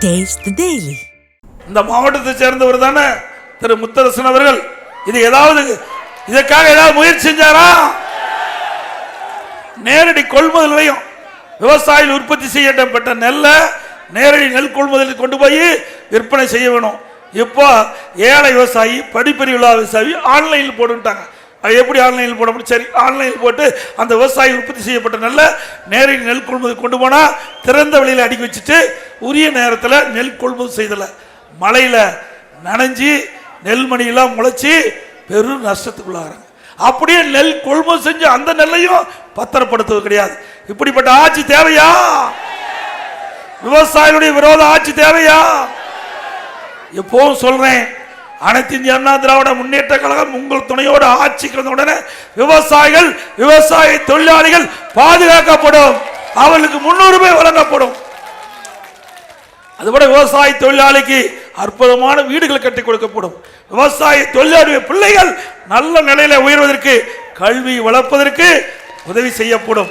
Taste the Daily. இந்த மாவட்டத்தை சேர்ந்தவர் தானே திரு முத்தரசன் அவர்கள். இது இதற்காக ஏதாவது முயற்சி செஞ்சாரா? நேரடி கொள்முதல் நிலையம், விவசாயிகள் உற்பத்தி செய்யப்பட்ட நெல்லை நேரடி நெல் கொள்முதலுக்கு கொண்டு போய் விற்பனை செய்ய வேணும். இப்போ ஏழை விவசாயி, படிப்பறிவு இல்லாத விவசாயி ஆன்லைனில் போட்டுட்டாங்க. அது எப்படி ஆன்லைனில் போட முடியும்? சரி, ஆன்லைனில் போட்டு அந்த விவசாயி உற்பத்தி செய்யப்பட்ட நெல்லை நேரடி நெல் கொள்முதல் கொண்டு போனால் திறந்த வெளியில் அடுக்கி வச்சுட்டு உரிய நேரத்தில் நெல் கொள்முதல் செய்தல மழையில் நனைஞ்சி நெல்மணியெல்லாம் முளைச்சி பெரும் நஷ்டத்துக்குள்ளாகிறாங்க. அப்படியே நெல் கொள்முதல் செஞ்சு அந்த நெல்லையும் பத்திரப்படுத்துவது கிடையாது. இப்படிப்பட்ட ஆட்சி தேவையா? விவசாயிகளுடைய விரோத ஆட்சி தேவையா? எப்பவும் சொல்றேன், அனைத்து இந்திய அண்ணா திராவிட முன்னேற்ற கழகம் உங்கள் துணையோடு ஆட்சிக்கு வந்த உடனே விவசாயிகள், விவசாய தொழிலாளிகள் பாதுகாக்கப்படும், அவர்களுக்கு முன்னுரிமை வழங்கப்படும். அதுபோல விவசாய தொழிலாளிக்கு அற்புதமான வீடுகள் கட்டி கொடுக்கப்படும். விவசாய தொழிலாளி பிள்ளைகள் நல்ல நிலையில உயர்வதற்கு, கல்வி வளர்ப்பதற்கு உதவி செய்யப்படும்.